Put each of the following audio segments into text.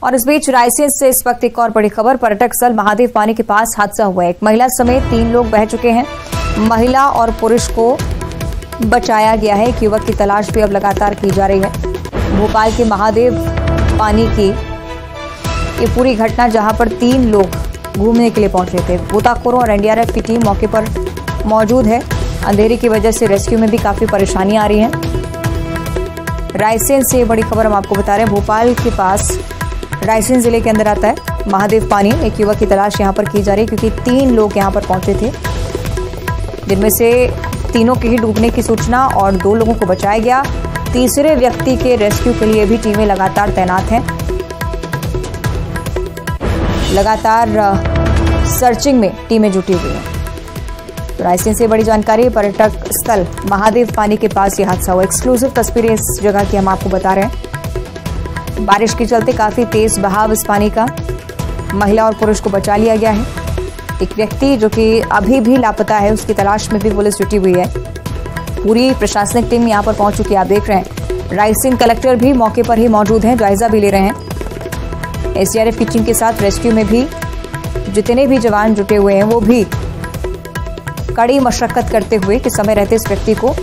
और इस बीच रायसेन से इस वक्त एक और बड़ी खबर। पर्यटक स्थल महादेव पानी के पास हादसा हुआ है। एक महिला समेत 3 लोग बह चुके हैं। महिला और पुरुष को बचाया गया है। एक युवक की तलाश भी अब लगातार की जा रही है। भोपाल के महादेव पानी की ये पूरी घटना, जहां पर 3 लोग घूमने के लिए पहुंचे थे। गोताखोरों और एनडीआरएफ की टीम मौके पर मौजूद है। अंधेरे की वजह से रेस्क्यू में भी काफी परेशानी आ रही है। रायसेन से बड़ी खबर हम आपको बता रहे हैं। भोपाल के पास रायसेन जिले के अंदर आता है महादेव पानी। एक युवक की तलाश यहां पर की जा रही है, क्योंकि 3 लोग यहां पर पहुंचे थे, जिनमें से तीनों की ही डूबने की सूचना और 2 लोगों को बचाया गया। तीसरे व्यक्ति के रेस्क्यू के लिए भी टीमें लगातार तैनात हैं। लगातार सर्चिंग में टीमें जुटी हुई हैं। तो रायसेन से बड़ी जानकारी। पर्यटक स्थल महादेव पानी के पास ये हादसा हुआ। एक्सक्लूसिव तस्वीरें इस जगह की हम आपको बता रहे हैं। बारिश के चलते काफी तेज बहाव इस पानी का। महिला और पुरुष को बचा लिया गया है। एक व्यक्ति जो कि अभी भी लापता है, उसकी तलाश में भी पुलिस जुटी हुई है। पूरी प्रशासनिक टीम यहां पर पहुंच चुकी है। आप देख रहे हैं रायसेन कलेक्टर भी मौके पर ही मौजूद हैं, जायजा भी ले रहे हैं। एसडीआरएफ की टीम के साथ रेस्क्यू में भी जितने भी जवान जुटे हुए हैं, वो भी कड़ी मशक्कत करते हुए कि समय रहते इस व्यक्ति को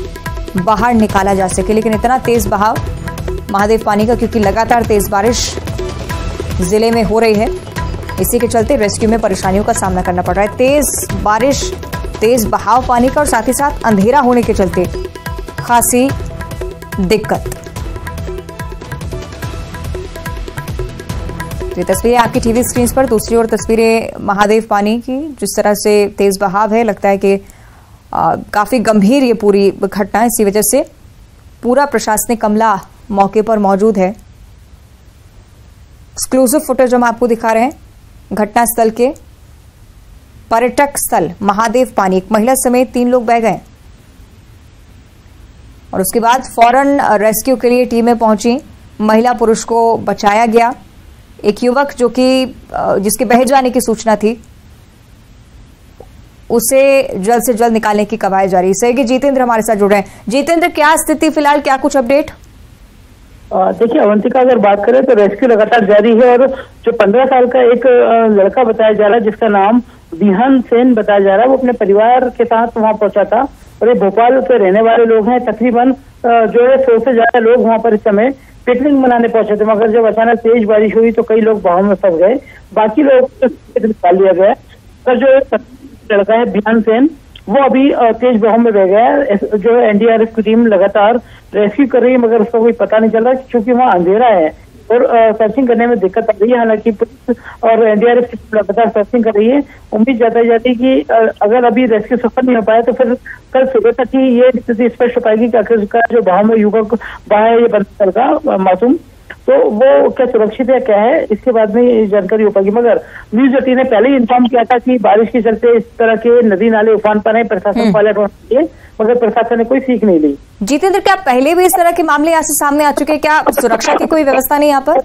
बाहर निकाला जा सके। लेकिन इतना तेज बहाव महादेव पानी का, क्योंकि लगातार तेज बारिश जिले में हो रही है, इसी के चलते रेस्क्यू में परेशानियों का सामना करना पड़ रहा है। तेज बारिश, तेज बहाव पानी का और साथ ही साथ अंधेरा होने के चलते खासी दिक्कत। ये तस्वीरें आपकी टीवी स्क्रीन पर। दूसरी ओर तस्वीरें महादेव पानी की, जिस तरह से तेज बहाव है, लगता है कि काफी गंभीर ये पूरी घटना है। इसी वजह से पूरा प्रशासनिक अमला मौके पर मौजूद है। एक्सक्लूसिव फुटेज हम आपको दिखा रहे हैं घटना स्थल के। पर्यटक स्थल महादेव पानी, एक महिला समेत 3 लोग बह गए और उसके बाद फौरन रेस्क्यू के लिए टीमें पहुंची। महिला पुरुष को बचाया गया। एक युवक जो कि जिसके बह जाने की सूचना थी, उसे जल्द से जल्द निकालने की कवायद जारी है। सहयोगी जितेंद्र हमारे साथ जुड़ रहे हैं। जितेंद्र, क्या स्थिति फिलहाल, क्या कुछ अपडेट? देखिए अवंतिका, अगर बात करें तो रेस्क्यू लगातार जारी है और जो 15 साल का एक लड़का बताया जा रहा है, जिसका नाम विहान सेन बताया जा रहा है, वो अपने परिवार के साथ वहां पहुंचा था। और ये भोपाल के रहने वाले लोग हैं। तकरीबन जो है 100 से ज्यादा लोग वहां पर इस समय पिकनिक मनाने पहुंचे थे, मगर जब अचानक तेज बारिश हुई तो कई लोग बहाव में फंस गए। बाकी लोग निकाल लिया गया। और जो लड़का है विहान सेन, वो अभी तेज बहाव में बह गया है। जो एनडीआरएफ की टीम लगातार रेस्क्यू कर रही है, मगर उसका कोई पता नहीं चल रहा, क्योंकि वहाँ अंधेरा है और सर्चिंग करने में दिक्कत आ रही है। हालांकि पुलिस और एनडीआरएफ की टीम लगातार सर्चिंग कर रही है। उम्मीद जताई जाती है कि अगर अभी रेस्क्यू सफल नहीं हो पाया तो फिर कल सुबह तक ही ये स्थिति स्पष्ट हो पाएगी कि आखिरकार जो बहाव में युवक बहा है, ये बंदा लड़का मासूम, तो वो क्या सुरक्षित है, क्या है, इसके बाद में ये जानकारी हो पाएगी। मगर न्यूज 18 ने पहले ही इन्फॉर्म किया था कि बारिश के चलते इस तरह के नदी नाले उफान पर है, प्रशासन को अलर्ट होना चाहिए, मगर प्रशासन ने कोई सीख नहीं ली। जितेंद्र, क्या पहले भी इस तरह के मामले यहाँ से सामने आ चुके हैं? क्या सुरक्षा की कोई व्यवस्था नहीं यहाँ पर?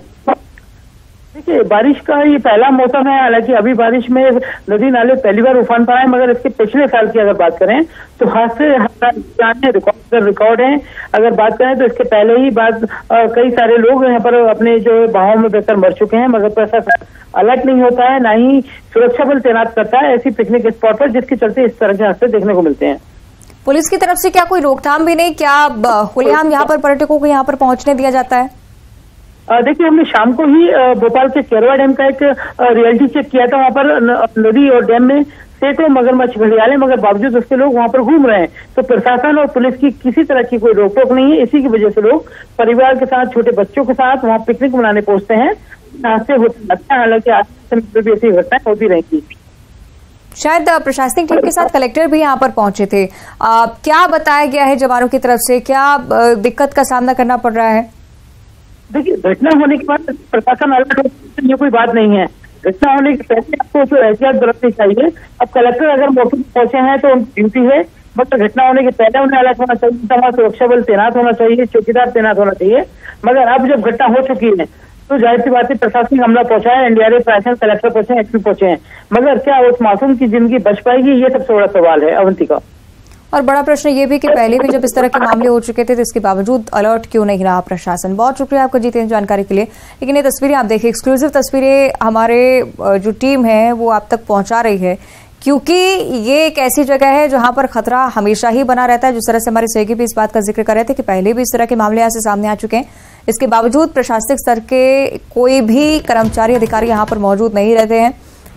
देखिए, बारिश का ये पहला मौसम है। हालांकि अभी बारिश में नदी नाले पहली बार उफान पर आए, मगर इसके पिछले साल की अगर बात करें तो हादसे रिकॉर्ड है। अगर बात करें तो इसके पहले ही कई सारे लोग यहाँ पर अपने जो बहाव में बहकर मर चुके हैं, मगर प्रशासन अलर्ट नहीं होता है, ना ही सुरक्षा बल तैनात करता है ऐसी पिकनिक स्पॉट पर, जिसके चलते इस तरह के हादसे देखने को मिलते हैं। पुलिस की तरफ से क्या कोई रोकथाम भी नहीं? क्या खुलेआम यहाँ पर पर्यटकों को यहाँ पर पहुंचने दिया जाता है? देखिए, हमने शाम को ही भोपाल के केरवा डैम का एक रियलिटी चेक किया था। वहाँ पर नदी और डैम में सैकड़ों मगरमच्छ घड़ियाले, मगर बावजूद उसके लोग वहाँ पर घूम रहे हैं। तो प्रशासन और पुलिस की किसी तरह की कोई रोक टोक नहीं है। इसी की वजह से लोग परिवार के साथ, छोटे बच्चों के साथ वहाँ पिकनिक मनाने पहुंचते हैं। हादसे होते रहते हैं। हालांकि आज भी ऐसी घटनाएं होती रहेंगी। शायद प्रशासनिक टीम के साथ कलेक्टर भी यहाँ पर पहुंचे थे। क्या बताया गया है जवानों की तरफ से? क्या दिक्कत का सामना करना पड़ रहा है? देखिए, घटना होने के बाद प्रशासन अलर्ट हो, ये कोई बात नहीं है। घटना होने के पहले आपको जो एहतियात बरतनी चाहिए। अब कलेक्टर अगर मौके पर पहुंचे हैं तो उनकी ड्यूटी है, बट घटना होने के पहले उन्हें अलर्ट होना चाहिए, तमाम सुरक्षा बल तैनात होना चाहिए, चौकीदार तैनात होना चाहिए। मगर अब जब घटना हो चुकी है तो जाहिर सी बात है प्रशासनिक हमला पहुंचा है, एनडीआरएफ, रायसेन कलेक्टर पहुंचे हैं, एसपी पहुंचे हैं, मगर क्या उस मासूम की जिंदगी बच पाएगी, ये सबसे बड़ा सवाल है। अवंतिका, और बड़ा प्रश्न ये भी कि पहले भी जब इस तरह के मामले हो चुके थे तो इसके बावजूद अलर्ट क्यों नहीं रहा प्रशासन। बहुत शुक्रिया आपका जितेंद्र जानकारी के लिए। लेकिन ये तस्वीरें आप देखिए, एक्सक्लूसिव तस्वीरें हमारे जो टीम है वो आप तक पहुंचा रही है, क्योंकि ये एक ऐसी जगह है जहां पर खतरा हमेशा ही बना रहता है। जिस तरह से हमारे सहयोगी भी इस बात का जिक्र कर रहे थे कि पहले भी इस तरह के मामले यहाँ से सामने आ चुके हैं, इसके बावजूद प्रशासनिक स्तर के कोई भी कर्मचारी अधिकारी यहाँ पर मौजूद नहीं रहते हैं।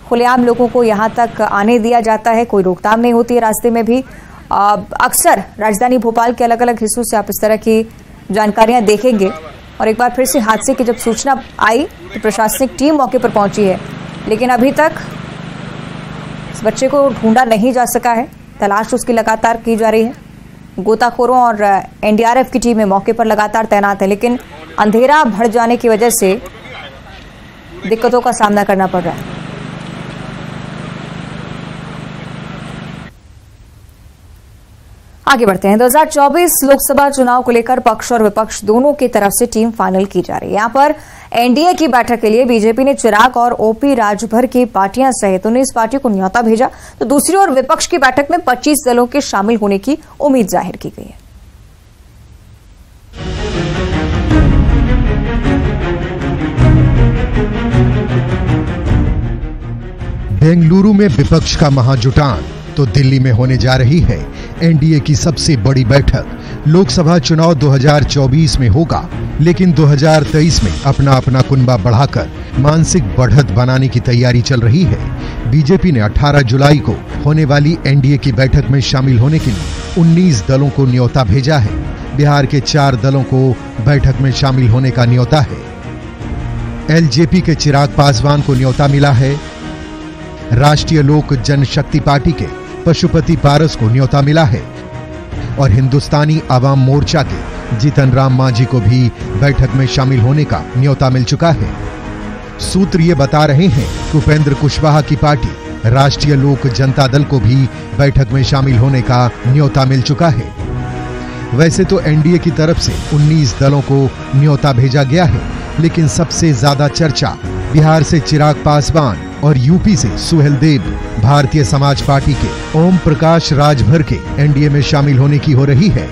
खुलेआम लोगों को यहाँ तक आने दिया जाता है, कोई रोकथाम नहीं होती है रास्ते में भी। अक्सर राजधानी भोपाल के अलग अलग हिस्सों से आप इस तरह की जानकारियां देखेंगे। और एक बार फिर से हादसे की जब सूचना आई तो प्रशासनिक टीम मौके पर पहुंची है, लेकिन अभी तक इस बच्चे को ढूंढा नहीं जा सका है। तलाश उसकी लगातार की जा रही है। गोताखोरों और एनडीआरएफ की टीमें मौके पर लगातार तैनात है, लेकिन अंधेरा बढ़ जाने की वजह से दिक्कतों का सामना करना पड़ रहा है। आगे बढ़ते हैं। 2024 लोकसभा चुनाव को लेकर पक्ष और विपक्ष दोनों की तरफ से टीम फाइनल की जा रही है। यहां पर एनडीए की बैठक के लिए बीजेपी ने चिराग और ओपी राजभर की पार्टियां सहित 19 पार्टियों को न्योता भेजा, तो दूसरी ओर विपक्ष की बैठक में 25 दलों के शामिल होने की उम्मीद जाहिर की गई है। बेंगलुरु में विपक्ष का महाजुटान तो दिल्ली में होने जा रही है एनडीए की सबसे बड़ी बैठक। लोकसभा चुनाव 2024 में होगा, लेकिन 2023 में अपना अपना कुनबा बढ़ाकर मानसिक बढ़त बनाने की तैयारी चल रही है। बीजेपी ने 18 जुलाई को होने वाली एनडीए की बैठक में शामिल होने के लिए 19 दलों को न्योता भेजा है। बिहार के 4 दलों को बैठक में शामिल होने का न्योता है। एलजेपी के चिराग पासवान को न्योता मिला है। राष्ट्रीय लोक जनशक्ति पार्टी के पशुपति पारस को न्योता मिला है और हिंदुस्तानी आवाम मोर्चा के जीतन राम मांझी को भी बैठक में शामिल होने का न्योता मिल चुका है। सूत्र ये बता रहे हैं कि उपेंद्र कुशवाहा की पार्टी राष्ट्रीय लोक जनता दल को भी बैठक में शामिल होने का न्योता मिल चुका है। वैसे तो एनडीए की तरफ से 19 दलों को न्योता भेजा गया है, लेकिन सबसे ज्यादा चर्चा बिहार से चिराग पासवान और यूपी से सुहेलदेव, भारतीय समाज पार्टी के ओम प्रकाश राजभर के एनडीए में शामिल होने की हो रही है।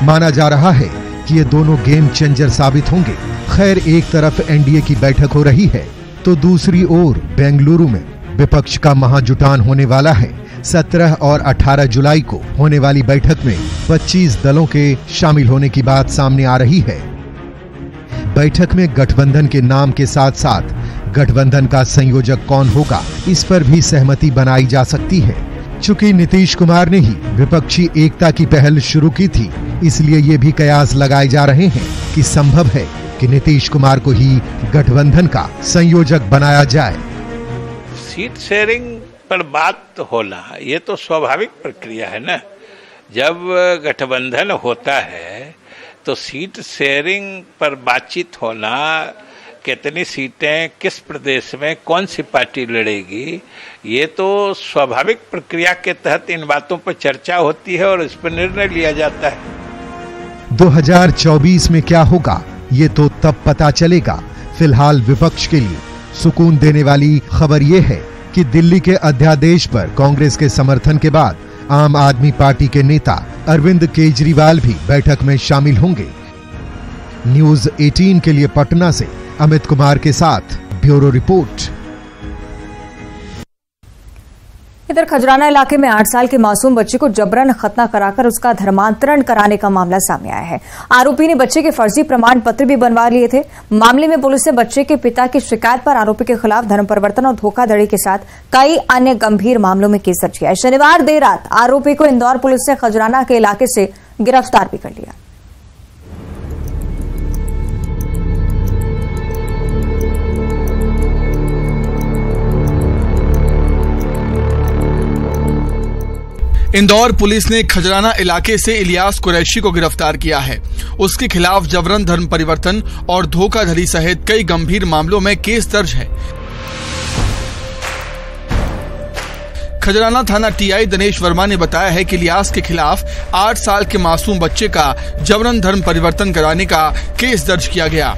माना जा रहा है कि ये दोनों गेम चेंजर साबित होंगे। खैर, एक तरफ एनडीए की बैठक हो रही है तो दूसरी ओर बेंगलुरु में विपक्ष का महाजुटान होने वाला है। 17 और 18 जुलाई को होने वाली बैठक में 25 दलों के शामिल होने की बात सामने आ रही है। बैठक में गठबंधन के नाम के साथ साथ गठबंधन का संयोजक कौन होगा, इस पर भी सहमति बनाई जा सकती है। चूंकि नीतीश कुमार ने ही विपक्षी एकता की पहल शुरू की थी, इसलिए ये भी कयास लगाए जा रहे हैं कि संभव है कि नीतीश कुमार को ही गठबंधन का संयोजक बनाया जाए। सीट शेयरिंग पर बात होना ये तो स्वाभाविक प्रक्रिया है ना। जब गठबंधन होता है तो सीट शेयरिंग पर बातचीत होना, कितनी सीटें किस प्रदेश में कौन सी पार्टी लड़ेगी, ये तो स्वाभाविक प्रक्रिया के तहत इन बातों पर चर्चा होती है और इस पर निर्णय लिया जाता है। 2024 में क्या होगा ये तो तब पता चलेगा। फिलहाल विपक्ष के लिए सुकून देने वाली खबर ये है कि दिल्ली के अध्यादेश पर कांग्रेस के समर्थन के बाद आम आदमी पार्टी के नेता अरविंद केजरीवाल भी बैठक में शामिल होंगे। न्यूज 18 के लिए पटना से अमित कुमार के साथ ब्यूरो रिपोर्ट। इधर खजराना इलाके में 8 साल के मासूम बच्चे को जबरन खतना कराकर उसका धर्मांतरण कराने का मामला सामने आया है। आरोपी ने बच्चे के फर्जी प्रमाण पत्र भी बनवा लिए थे। मामले में पुलिस ने बच्चे के पिता की शिकायत पर आरोपी के खिलाफ धर्म परिवर्तन और धोखाधड़ी के साथ कई अन्य गंभीर मामलों में केस दर्ज किया है। शनिवार देर रात आरोपी को इंदौर पुलिस ने खजराना के इलाके से गिरफ्तार भी कर लिया। इंदौर पुलिस ने खजराना इलाके से इलियास कुरैशी को गिरफ्तार किया है। उसके खिलाफ जबरन धर्म परिवर्तन और धोखाधड़ी सहित कई गंभीर मामलों में केस दर्ज है। खजराना थाना टीआई दिनेश वर्मा ने बताया है कि इलियास के खिलाफ 8 साल के मासूम बच्चे का जबरन धर्म परिवर्तन कराने का केस दर्ज किया गया।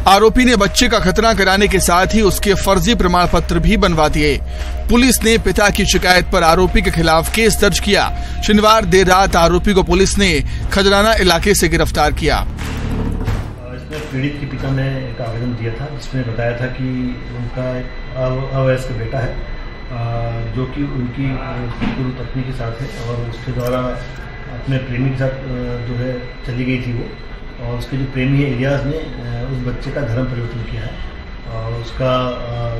आरोपी ने बच्चे का खतना कराने के साथ ही उसके फर्जी प्रमाण पत्र भी बनवा दिए। पुलिस ने पिता की शिकायत पर आरोपी के खिलाफ केस दर्ज किया। शनिवार देर रात आरोपी को पुलिस ने खजराना इलाके से गिरफ्तार किया। इसमें पीड़ित के पिता ने एक आवेदन दिया था जिसमें बताया था कि उनका एक अवयस्क बेटा है जो कि उनकी पूर्व पत्नी के साथ है और उसके द्वारा अपने प्रेमी के साथ जो है चली गई थी वो, और उसके जो प्रेमी है इलियास ने उस बच्चे का धर्म परिवर्तन किया है और उसका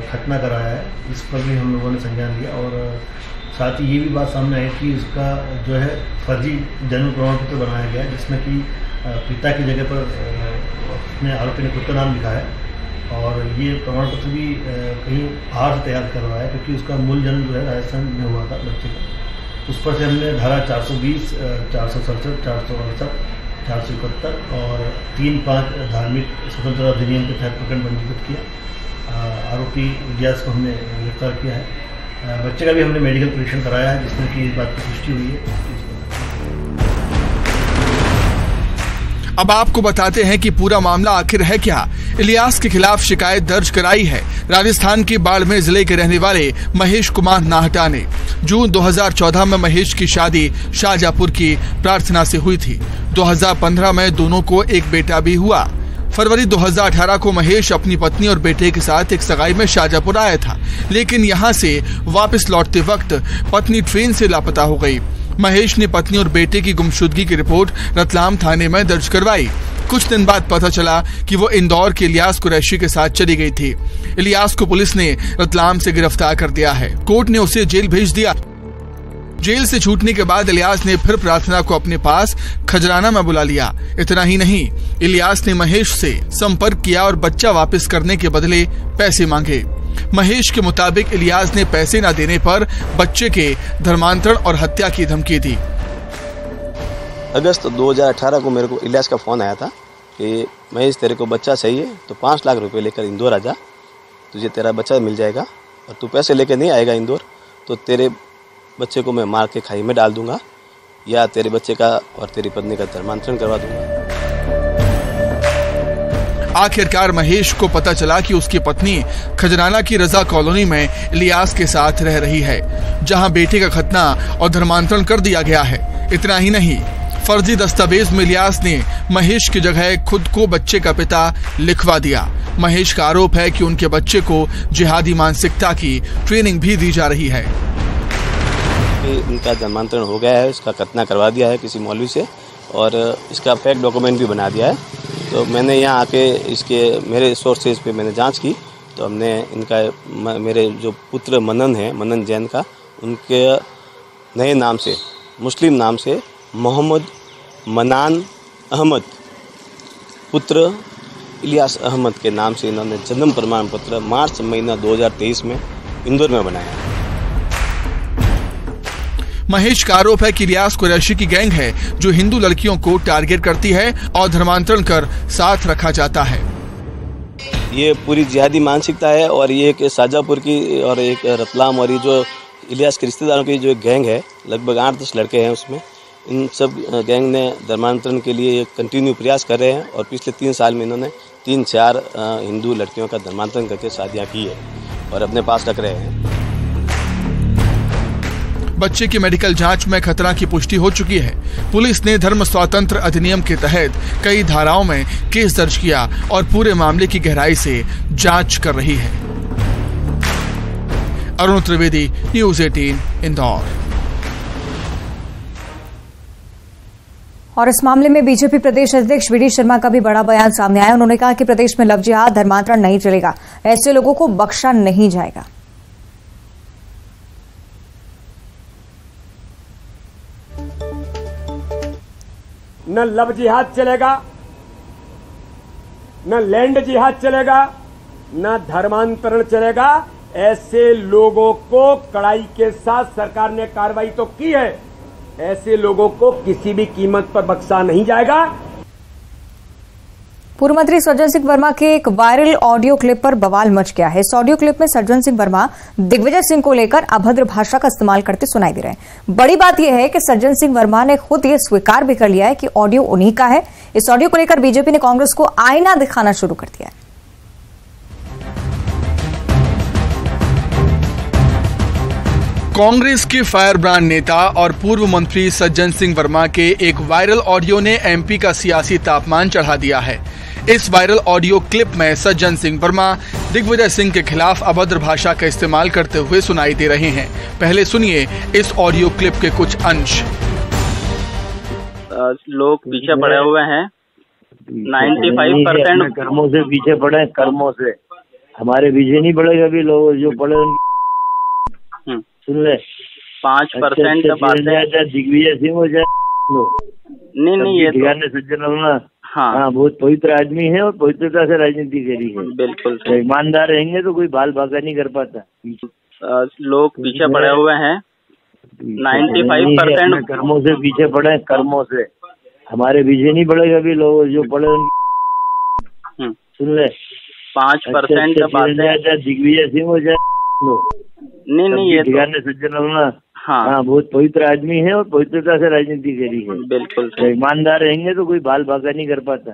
खतना कराया है। इस पर भी हम लोगों ने संज्ञान लिया और साथ ही ये भी बात सामने आई कि उसका जो है फर्जी जन्म प्रमाण पत्र बनाया गया है जिसमें कि पिता की जगह पर उसने आरोपी ने खुद का नाम लिखा है और ये प्रमाण पत्र भी कहीं बाहर से तैयार कर रहा है क्योंकि उसका मूल जन्म जो है राजस्थान में हुआ था बच्चे का। उस पर से हमने धारा 420, 467, 468, 471 और 3-5 धार्मिक स्वतंत्रता अधिनियम के तहत प्रकरण पंजीकृत किया। आरोपी इलियास को हमने गिरफ्तार किया है। बच्चे का भी हमने मेडिकल परीक्षण कराया है जिसमें कि इस बात की पुष्टि हुई है। अब आपको बताते हैं कि पूरा मामला आखिर है क्या। इलियास के खिलाफ शिकायत दर्ज कराई है राजस्थान के बाड़मेर जिले के रहने वाले महेश कुमार नाहटा ने। जून 2014 में महेश की शादी शाहजहांपुर की प्रार्थना से हुई थी। 2015 में दोनों को एक बेटा भी हुआ। फरवरी 2018 को महेश अपनी पत्नी और बेटे के साथ एक सगाई में शाहजहांपुर आया था, लेकिन यहाँ से वापस लौटते वक्त पत्नी ट्रेन से लापता हो गई। महेश ने पत्नी और बेटे की गुमशुदगी की रिपोर्ट रतलाम थाने में दर्ज करवाई। कुछ दिन बाद पता चला कि वो इंदौर के इलियास कुरैशी के साथ चली गई थी। इलियास को पुलिस ने रतलाम से गिरफ्तार कर दिया है। कोर्ट ने उसे जेल भेज दिया। जेल से छूटने के बाद इलियास ने फिर प्रार्थना को अपने पास खजराना में बुला लिया। इतना ही नहीं, इलियास ने महेश से संपर्क किया और बच्चा वापस करने के बदले पैसे मांगे। महेश के मुताबिक इलियास ने पैसे न देने पर बच्चे के धर्मांतरण और हत्या की धमकी दी। अगस्त 2018 को मेरे को इलियास का फोन आया था कि महेश तेरे को बच्चा चाहिए तो 5 लाख रुपए लेकर इंदौर आ जा, तुझे तेरा बच्चा मिल जाएगा और तू पैसे लेकर नहीं आएगा इंदौर तो तेरे बच्चे को मैं मार के खाई में डाल दूंगा या तेरे बच्चे का और तेरी पत्नी का धर्मांतरण करवा दूंगा। आखिरकार महेश को पता चला कि उसकी पत्नी खजराना की रजा कॉलोनी में इलियास के साथ रह रही है, जहां बेटे का खतना और धर्मांतरण कर दिया गया है। इतना ही नहीं, फर्जी दस्तावेज में इलियास ने महेश की जगह खुद को बच्चे का पिता लिखवा दिया। महेश का आरोप है कि उनके बच्चे को जिहादी मानसिकता की ट्रेनिंग भी दी जा रही है। इनका धर्मांतरण हो गया है, इसका खतना करवा दिया है किसी मौलवी से और इसका फेक डॉक्यूमेंट भी बना दिया है। तो मैंने यहाँ आके इसके मेरे सोर्सेज पे मैंने जांच की तो हमने इनका मेरे जो पुत्र मनन है, मनन जैन का, उनके नए नाम से मुस्लिम नाम से मोहम्मद मनान अहमद पुत्र इलियास अहमद के नाम से इन्होंने जन्म प्रमाण पत्र मार्च महीना 2023 में इंदौर में बनाया। महेश का आरोप है कि इलियास कुरैशी की गैंग है जो हिंदू लड़कियों को टारगेट करती है और धर्मांतरण कर साथ रखा जाता है। ये पूरी जिहादी मानसिकता है और ये एक शाहजहांपुर की और एक रतलाम और ये जो इलियास के रिश्तेदारों की जो गैंग है, लगभग 8-10 लड़के हैं उसमें। इन सब गैंग ने धर्मांतरण के लिए कंटिन्यू प्रयास कर रहे हैं और पिछले 3 साल में इन्होंने 3-4 हिंदू लड़कियों का धर्मांतरण करके शादियाँ की है और अपने पास रख रहे हैं। बच्चे की मेडिकल जांच में खतरा की पुष्टि हो चुकी है। पुलिस ने धर्म स्वातंत्र अधिनियम के तहत कई धाराओं में केस दर्ज किया और पूरे मामले की गहराई से जांच कर रही है। अरुण त्रिवेदी, न्यूज़ 18 इंदौर। और इस मामले में बीजेपी प्रदेश अध्यक्ष वीडी शर्मा का भी बड़ा बयान सामने आया। उन्होंने कहा कि प्रदेश में लव जिहाद धर्मांतरण नहीं चलेगा, ऐसे लोगों को बख्शा नहीं जाएगा। न लव जिहाद चलेगा, न लैंड जिहाद चलेगा, न धर्मांतरण चलेगा। ऐसे लोगों को कड़ाई के साथ सरकार ने कार्रवाई तो की है, ऐसे लोगों को किसी भी कीमत पर बख्शा नहीं जाएगा। पूर्व मंत्री सज्जन सिंह वर्मा के एक वायरल ऑडियो क्लिप पर बवाल मच गया है। इस ऑडियो क्लिप में सज्जन सिंह वर्मा दिग्विजय सिंह को लेकर अभद्र भाषा का इस्तेमाल करते सुनाई दे रहे हैं। बड़ी बात यह है कि सज्जन सिंह वर्मा ने खुद ये स्वीकार भी कर लिया है कि ऑडियो उन्हीं का है। इस ऑडियो को लेकर बीजेपी ने कांग्रेस को आईना दिखाना शुरू कर दिया है। कांग्रेस के फायर ब्रांड नेता और पूर्व मंत्री सज्जन सिंह वर्मा के एक वायरल ऑडियो ने एमपी का सियासी तापमान चढ़ा दिया है। इस वायरल ऑडियो क्लिप में सज्जन सिंह वर्मा दिग्विजय सिंह के खिलाफ अभद्र भाषा का इस्तेमाल करते हुए सुनाई दे रहे हैं। पहले सुनिए इस ऑडियो क्लिप के कुछ अंश। लोग पीछे पड़े हुए हैं, 95% कर्मों से पीछे पड़े हैं, कर्मों से। हमारे पीछे नहीं पड़ेगा भी लोग जो पड़े सुन ले। 5% बातें दिग्विजय सिंह हो जाए नहीं ये तो सज्जन हाँ बहुत पवित्र आदमी है और पवित्रता से राजनीति करी है। बिल्कुल ईमानदार रहेंगे तो कोई बाल बाका नहीं कर पाता। लोग पीछे पड़े हुए हैं, 95% कर्मों से पीछे पड़े हैं, कर्मों से। हमारे पीछे नहीं पड़ेगा भी लोग जो पड़े सुन ले। 5% बातें दिग्विजय सिंह हो जाए नहीं ये तो सज्जन हाँ बहुत पवित्र आदमी है और पवित्रता से राजनीति करी है। बिल्कुल ईमानदार रहेंगे तो कोई बाल बाका नहीं कर पाता।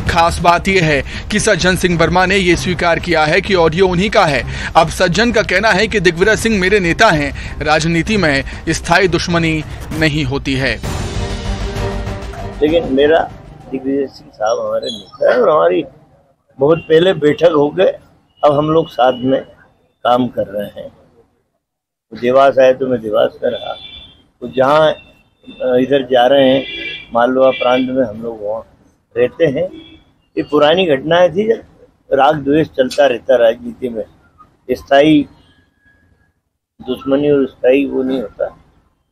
खास बात यह है कि सज्जन सिंह वर्मा ने ये स्वीकार किया है कि ऑडियो उन्हीं का है। अब सज्जन का कहना है कि दिग्विजय सिंह मेरे नेता हैं, राजनीति में स्थायी दुश्मनी नहीं होती है। लेकिन मेरा दिग्विजय सिंह साहब हमारे नेता है और हमारी बहुत पहले बैठक हो गए, अब हम लोग साथ में काम कर रहे हैं। देवास आए तो मैं देवास में रहा, तो जहाँ इधर जा रहे हैं मालवा प्रांत में हम लोग वहाँ रहते हैं। ये पुरानी घटनाएं थी जब राग द्वेष चलता रहता राजनीति में, स्थायी दुश्मनी और स्थायी वो नहीं होता।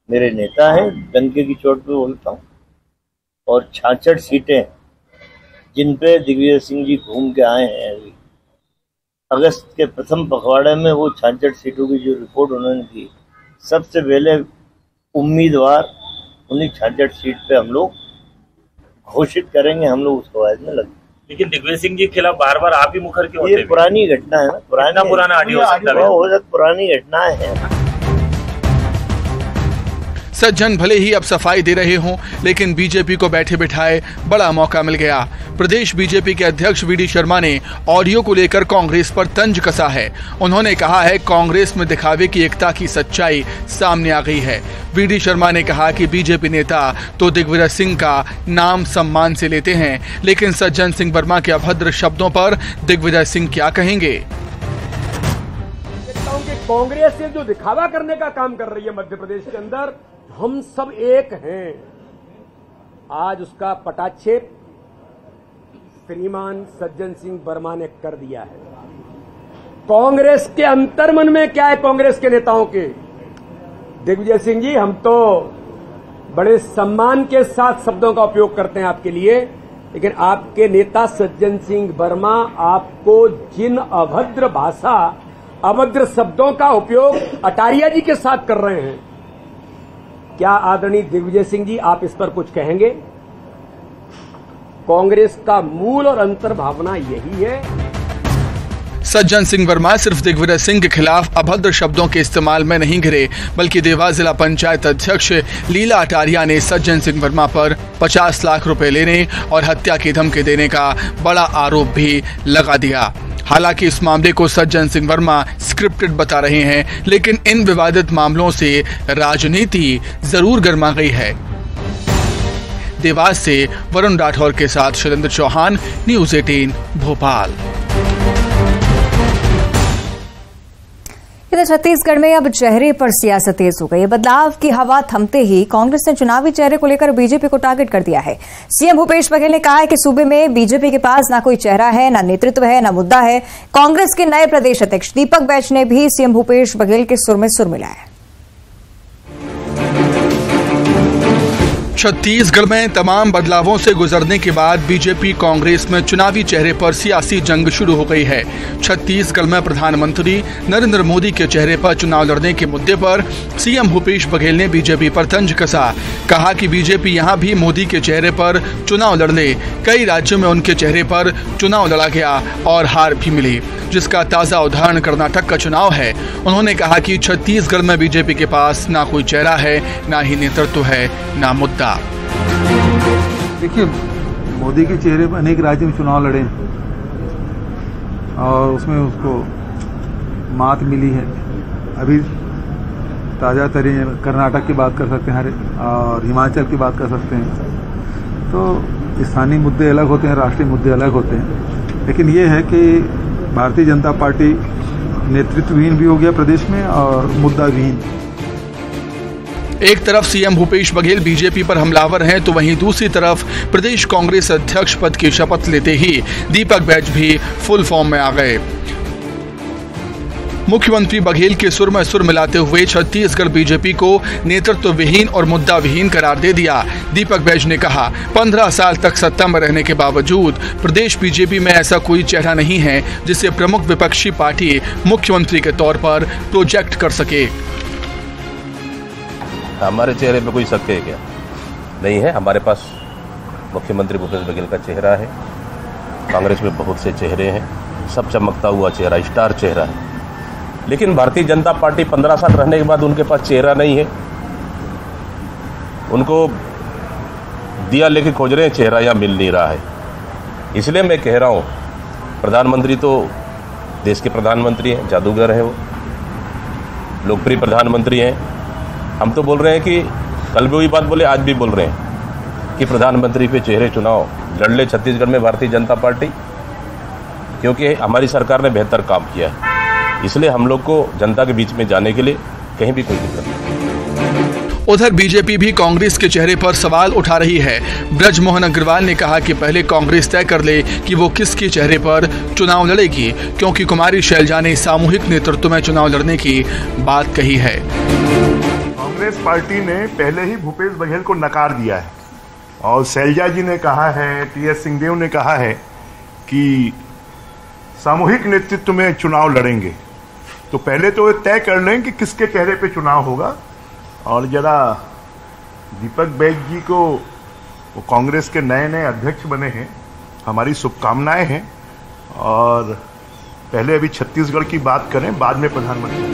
मेरे नेता हैं, डंके की चोट पे बोलता हूँ। और 66 सीटें जिन पे दिग्विजय सिंह जी घूम के आए हैं अभी अगस्त के प्रथम पखवाड़े में, वो 66 सीटों की जो रिपोर्ट उन्होंने दी, सबसे पहले उम्मीदवार उन्हीं 66 सीट पे हम लोग घोषित करेंगे। हम लोग उस कवायद में लगे। लेकिन दिग्विजय सिंह जी के खिलाफ बार बार आप ही मुखर क्यों? ये पुरानी घटना है ना, पुराना ऑडियो हो सकता है, पुरानी घटनाएं हैं। सज्जन भले ही अब सफाई दे रहे हों, लेकिन बीजेपी को बैठे बिठाए बड़ा मौका मिल गया। प्रदेश बीजेपी के अध्यक्ष वीडी शर्मा ने ऑडियो को लेकर कांग्रेस पर तंज कसा है। उन्होंने कहा है कांग्रेस में दिखावे की एकता की सच्चाई सामने आ गई है। वीडी शर्मा ने कहा कि बीजेपी नेता तो दिग्विजय सिंह का नाम सम्मान से लेते हैं, लेकिन सज्जन सिंह वर्मा के अभद्र शब्दों पर दिग्विजय सिंह क्या कहेंगे। कांग्रेस से जो दिखावा करने का काम कर रही है मध्य प्रदेश के अंदर, हम सब एक हैं, आज उसका पटाक्षेप श्रीमान सज्जन सिंह वर्मा ने कर दिया है। कांग्रेस के अंतर्मन में क्या है कांग्रेस के नेताओं के? दिग्विजय सिंह जी, हम तो बड़े सम्मान के साथ शब्दों का उपयोग करते हैं आपके लिए, लेकिन आपके नेता सज्जन सिंह वर्मा आपको जिन अभद्र भाषा, अभद्र शब्दों का उपयोग अटारिया जी के साथ कर रहे हैं, क्या आदरणीय दिग्विजय सिंह जी आप इस पर कुछ कहेंगे? कांग्रेस का मूल और अंतर्भावना यही है। सज्जन सिंह वर्मा सिर्फ दिग्विजय सिंह के खिलाफ अभद्र शब्दों के इस्तेमाल में नहीं घिरे, बल्कि देवास जिला पंचायत अध्यक्ष लीला अटारिया ने सज्जन सिंह वर्मा पर 50 लाख रुपए लेने और हत्या की धमकी देने का बड़ा आरोप भी लगा दिया। हालांकि इस मामले को सज्जन सिंह वर्मा स्क्रिप्टेड बता रहे हैं, लेकिन इन विवादित मामलों से राजनीति जरूर गर्मा गई है। देवास से वरुण राठौर के साथ शैलेंद्र चौहान, न्यूज़ 18 भोपाल। इधर छत्तीसगढ़ में अब चेहरे पर सियासत तेज हो गई। बदलाव की हवा थमते ही कांग्रेस ने चुनावी चेहरे को लेकर बीजेपी को टारगेट कर दिया है। सीएम भूपेश बघेल ने कहा है कि सूबे में बीजेपी के पास ना कोई चेहरा है, ना नेतृत्व है, ना मुद्दा है। कांग्रेस के नए प्रदेश अध्यक्ष दीपक बैच ने भी सीएम भूपेश बघेल के सुर में सुर मिलाया। छत्तीसगढ़ में तमाम बदलावों से गुजरने के बाद बीजेपी कांग्रेस में चुनावी चेहरे पर सियासी जंग शुरू हो गई है। छत्तीसगढ़ में प्रधानमंत्री नरेंद्र मोदी के चेहरे पर चुनाव लड़ने के मुद्दे पर सीएम भूपेश बघेल ने बीजेपी पर तंज कसा। कहा कि बीजेपी यहां भी मोदी के चेहरे पर चुनाव लड़ ले। कई राज्यों में उनके चेहरे पर चुनाव लड़ा गया और हार भी मिली, जिसका ताजा उदाहरण कर्नाटक का चुनाव है। उन्होंने कहा कि छत्तीसगढ़ में बीजेपी के पास ना कोई चेहरा है, ना ही नेतृत्व है, ना मुद्दा। देखिए, मोदी के चेहरे पर अनेक राज्यों में चुनाव लड़े और उसमें उसको मात मिली है। अभी ताज़ा तरीन कर्नाटक की बात कर सकते हैं और हिमाचल की बात कर सकते हैं। तो स्थानीय मुद्दे अलग होते हैं, राष्ट्रीय मुद्दे अलग होते हैं, लेकिन ये है कि भारतीय जनता पार्टी नेतृत्वहीन भी हो गया प्रदेश में और मुद्दा विहीन। एक तरफ सीएम भूपेश बघेल बीजेपी पर हमलावर हैं, तो वहीं दूसरी तरफ प्रदेश कांग्रेस अध्यक्ष पद की शपथ लेते ही दीपक बैज भी फुल फॉर्म में आ गए। मुख्यमंत्री बघेल के सुर में सुर मिलाते हुए छत्तीसगढ़ बीजेपी को नेतृत्व विहीन और मुद्दा विहीन करार दे दिया। दीपक बैज ने कहा, 15 साल तक सत्ता में रहने के बावजूद प्रदेश बीजेपी में ऐसा कोई चेहरा नहीं है जिसे प्रमुख विपक्षी पार्टी मुख्यमंत्री के तौर पर प्रोजेक्ट कर सके। हमारे चेहरे पे कोई शक है क्या? नहीं है। हमारे पास मुख्यमंत्री भूपेश बघेल का चेहरा है। कांग्रेस में बहुत से चेहरे हैं, सब चमकता हुआ चेहरा, स्टार चेहरा है। लेकिन भारतीय जनता पार्टी 15 साल रहने के बाद उनके पास चेहरा नहीं है। उनको दिया लेके खोज रहे हैं, चेहरा यहाँ मिल नहीं रहा है। इसलिए मैं कह रहा हूँ, प्रधानमंत्री तो देश के प्रधानमंत्री हैं, जादूगर हैं, वो लोकप्रिय प्रधानमंत्री हैं। हम तो बोल रहे हैं कि कल भी वही बात बोले, आज भी बोल रहे हैं कि प्रधानमंत्री पे चेहरे चुनाव लड़ ले छत्तीसगढ़ में भारतीय जनता पार्टी, क्योंकि हमारी सरकार ने बेहतर काम किया है। इसलिए हम लोग को जनता के बीच में जाने के लिए कहीं भी कोई दिक्कत नहीं। उधर बीजेपी भी कांग्रेस के चेहरे पर सवाल उठा रही है। ब्रजमोहन अग्रवाल ने कहा कि पहले कांग्रेस तय कर ले कि वो किसके चेहरे पर चुनाव लड़ेगी, क्योंकि कुमारी शैलजा ने सामूहिक नेतृत्व में चुनाव लड़ने की बात कही है। कांग्रेस पार्टी ने पहले ही भूपेश बघेल को नकार दिया है और शैलजा जी ने कहा है, टी.एस. सिंहदेव ने कहा है कि सामूहिक नेतृत्व में चुनाव लड़ेंगे। तो पहले तो ये तय कर लें कि किसके चेहरे पे चुनाव होगा। और जरा दीपक बैज जी को, वो कांग्रेस के नए नए अध्यक्ष बने हैं, हमारी शुभकामनाएं हैं। और पहले अभी छत्तीसगढ़ की बात करें, बाद में प्रधानमंत्री।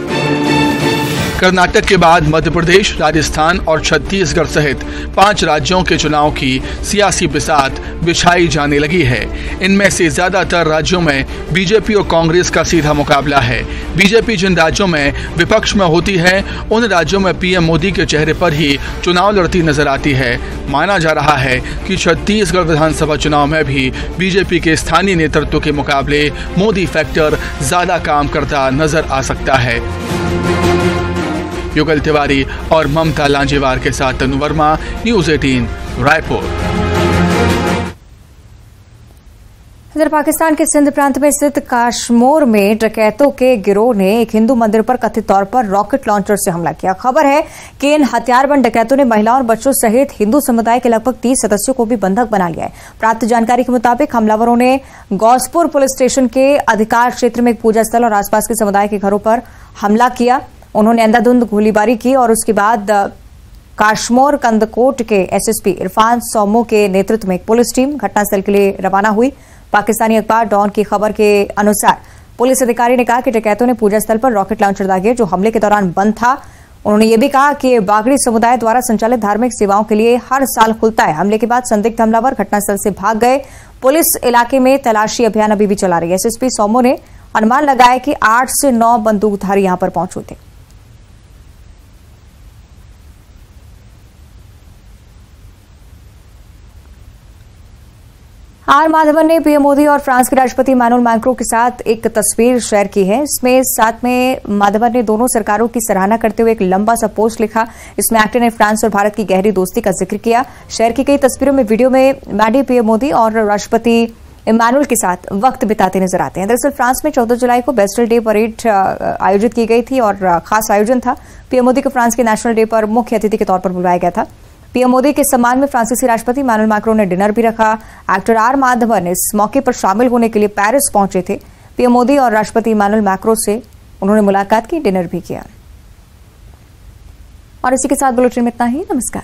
कर्नाटक के बाद मध्य प्रदेश, राजस्थान और छत्तीसगढ़ सहित 5 राज्यों के चुनाव की सियासी बिसात बिछाई जाने लगी है। इनमें से ज्यादातर राज्यों में बीजेपी और कांग्रेस का सीधा मुकाबला है। बीजेपी जिन राज्यों में विपक्ष में होती है, उन राज्यों में पीएम मोदी के चेहरे पर ही चुनाव लड़ती नजर आती है। माना जा रहा है कि छत्तीसगढ़ विधानसभा चुनाव में भी बीजेपी के स्थानीय नेतृत्व के मुकाबले मोदी फैक्टर ज्यादा काम करता नजर आ सकता है। युगल तिवारी और ममता लांजेवार के साथ तनु वर्मा, न्यूज़ 18 रायपुर। इधर पाकिस्तान के सिंध प्रांत में स्थित काशमोर में डकैतों के गिरोह ने एक हिंदू मंदिर पर कथित तौर पर रॉकेट लॉन्चर से हमला किया। खबर है कि इन हथियारबंद डकैतों ने महिलाओं और बच्चों सहित हिंदू समुदाय के लगभग 30 सदस्यों को भी बंधक बना लिया है। प्राप्त जानकारी के मुताबिक हमलावरों ने गौसपुर पुलिस स्टेशन के अधिकार क्षेत्र में एक पूजा स्थल और आसपास के समुदाय के घरों पर हमला किया। उन्होंने अंधाधुंध गोलीबारी की और उसके बाद काशमोर कंदकोट के एसएसपी इरफान सोमो के नेतृत्व में एक पुलिस टीम घटनास्थल के लिए रवाना हुई। पाकिस्तानी अखबार डॉन की खबर के अनुसार पुलिस अधिकारी ने कहा कि डकैतों ने पूजा स्थल पर रॉकेट लॉन्चर दागे, जो हमले के दौरान बंद था। उन्होंने ये भी कहा कि बागड़ी समुदाय द्वारा संचालित धार्मिक सेवाओं के लिए हर साल खुलता है। हमले के बाद संदिग्ध हमलावर घटनास्थल से भाग गए। पुलिस इलाके में तलाशी अभियान अभी भी चला रही है। एसएसपी सोमो ने अनुमान लगाया कि 8 से 9 बंदूकधारी यहां पर पहुंचे थे। आर माधवन ने पीएम मोदी और फ्रांस के राष्ट्रपति इमैनुअल मैक्रों के साथ एक तस्वीर शेयर की है। इसमें साथ में माधवन ने दोनों सरकारों की सराहना करते हुए एक लंबा सा पोस्ट लिखा। इसमें एक्टर ने फ्रांस और भारत की गहरी दोस्ती का जिक्र किया। शेयर की गई तस्वीरों में वीडियो में मैडी पीएम मोदी और राष्ट्रपति इमैनुअल के साथ वक्त बिताते नजर आते हैं। दरअसल फ्रांस में 14 जुलाई को बेस्टल डे परेड आयोजित की गई थी और खास आयोजन था। पीएम मोदी को फ्रांस के नेशनल डे पर मुख्य अतिथि के तौर पर बुलाया गया था। पीएम मोदी के सम्मान में फ्रांसीसी राष्ट्रपति इमैनुअल मैक्रों ने डिनर भी रखा। एक्टर आर माधवन इस मौके पर शामिल होने के लिए पेरिस पहुंचे थे। पीएम मोदी और राष्ट्रपति इमैनुअल मैक्रों से उन्होंने मुलाकात की, डिनर भी किया। और इसी के साथ बुलेटिन में इतना ही। नमस्कार।